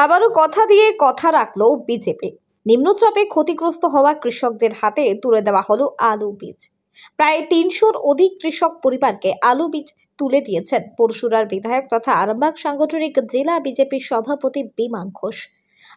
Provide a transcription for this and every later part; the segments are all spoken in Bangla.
আবারও কথা দিয়ে কথা রাখলো বিজেপি। নিম্নচাপে ক্ষতিগ্রস্ত হওয়া কৃষকদের হাতে তুলে দেওয়া হলো আলু বীজ। প্রায় ৩০০-র অধিক কৃষক পরিবারকে আলু বীজ তুলে দিয়েছেন পরশুরার বিধায়ক তথা আরামবাগ সাংগঠনিক জেলা বিজেপির সভাপতি বিমান ঘোষ।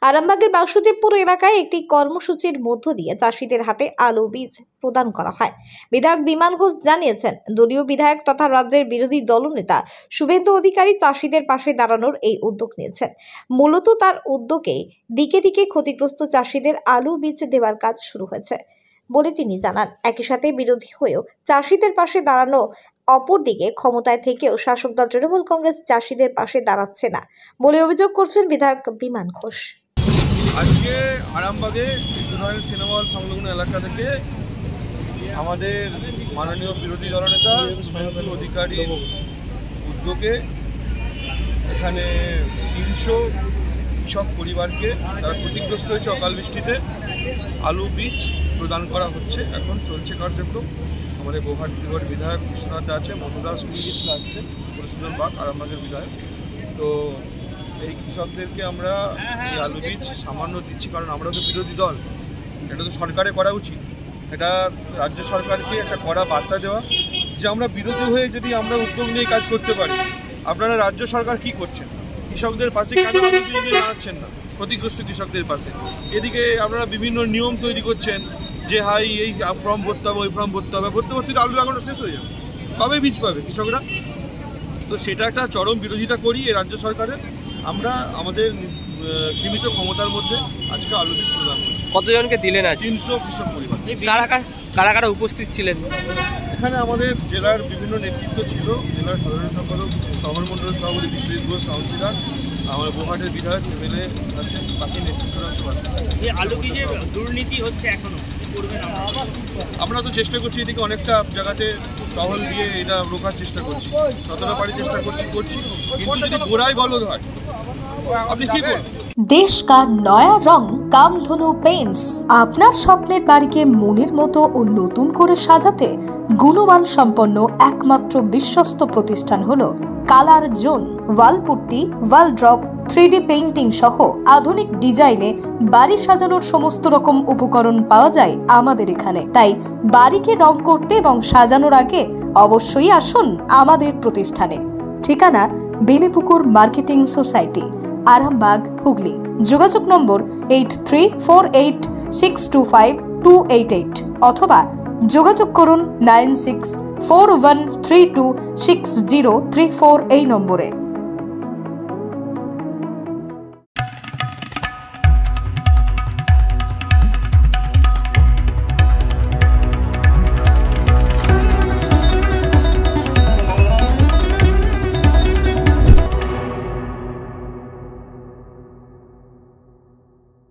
আরামবাগের বাসুদেবপুর এলাকায় একটি কর্মসূচির মধ্য দিয়ে চাষিদের হাতে আলু বীজ প্রদান করা হয়। বিধায়ক বিমান ঘোষ জানিয়েছেন, দলীয় বিধায়ক তথা রাজ্যের বিরোধী দলনেতা শুভেন্দু অধিকারী চাষিদের পাশে দাঁড়ানোর এই উদ্যোগ নিয়েছেন। মূলত তার উদ্যোগে দিকে দিকে ক্ষতিগ্রস্ত চাষিদের আলু বীজ দেওয়ার কাজ শুরু হয়েছে বলে তিনি জানান। একই সাথে বিরোধী হয়েও চাষিদের পাশে দাঁড়ানো, অপরদিকে ক্ষমতায় থেকেও শাসক দল তৃণমূল কংগ্রেস চাষিদের পাশে দাঁড়াচ্ছে না বলে অভিযোগ করছেন বিধায়ক বিমান ঘোষ। আজকে আরামবাগে সোনালী সিনেমা হল সংলগ্ন এলাকা থেকে আমাদের মাননীয় বিরোধী দলনেতা শুভেন্দু অধিকারীর উদ্যোগে এখানে ৩০০ কৃষক পরিবারকে যারা ক্ষতিগ্রস্ত হয়েছে অকাল বৃষ্টিতে আলু বীজ প্রদান করা হচ্ছে। এখন চলছে কার্যক্রম। আমাদের গোহাটিগড় বিধায়ক বিশ্বনাথ আছে, মধুদাস আসছে, পরশুরাম বাগ আরামবাগের বিধায়ক। তো এই কৃষকদেরকে আমরা এই আলু বীজ সামান্য দিচ্ছি, কারণ আমরা তো বিরোধী দল, এটা তো সরকারে করা উচিত। এটা রাজ্য সরকারকে একটা কড়া বার্তা দেওয়া যে আমরা বিরোধী হয়ে যদি আমরা উদ্যোগ নিয়ে কাজ করতে পারি, আপনারা রাজ্য সরকার কি করছেন? কৃষকদের পাশে কেন আলু বীজ নিয়ে দাঁড়াচ্ছেন না? ক্ষতিগ্রস্ত কৃষকদের পাশে। এদিকে আপনারা বিভিন্ন নিয়ম তৈরি করছেন যে হাই এই ফর্ম ভরতে হবে, ওই ফর্ম ভরতে হবে, ভরতে ভর্তি আলু লাগানো শেষ হয়ে যাবে, কবে বীজ পাবে কৃষকরা? তো সেটা একটা চরম বিরোধিতা করি এই রাজ্য সরকারের। আমরা আমাদের সীমিত ক্ষমতার মধ্যে আজকে আলু বীজ প্রদান করছি। কতজনকে দিলেন? ৩০০ কৃষক পরিবার। কারা কারা উপস্থিত ছিলেন? এখানে আমাদের জেলার বিভিন্ন নেতৃত্ব ছিল, জেলার সাধারণ সম্পাদক শহর মন্ডলের সভাপতি বিশ্বজিৎ ঘোষ, কাউন্সিলর, আমার গোহাটের বিধায়ক এমএলএ আছে, বাকি নেতৃত্বরা সব আছে। এই আলু বীজের দুর্নীতি হচ্ছে এখনো, আমরা তো চেষ্টা করছি, এদিকে অনেকটা জায়গাতে টহল দিয়ে এটা রোখার চেষ্টা করছি, যতটা পারি চেষ্টা করছি, কিন্তু যদি গোড়ায় গলদ হয় আপনি কি করবেন? देश का नया रंग कामधनु पेंट्स আপনার স্বপ্নের বাড়িকে মনের মতো ও নতুন করে সাজাতে গুণমান সম্পন্ন একমাত্র বিশ্বস্ত প্রতিষ্ঠান হলো কালার জোন। ওয়ালপুট্টি, ওয়াল ড্রপ, 3D পেইন্টিং সহ আধুনিক ডিজাইনে বাড়ি সাজানোর সমস্ত রকম উপকরণ পাওয়া যায় আমাদের এখানে। তাই বাড়িকে রং করতে এবং সাজানোর আগে অবশ্যই আসুন আমাদের প্রতিষ্ঠানে। ঠিকানা বেনেপুকুর মার্কেটিং সোসাইটি, আরামবাগ, হুগলি। যোগাযোগ নম্বর 8348625288 অথবা যোগাযোগ করুন 9641326034 এই নম্বরে।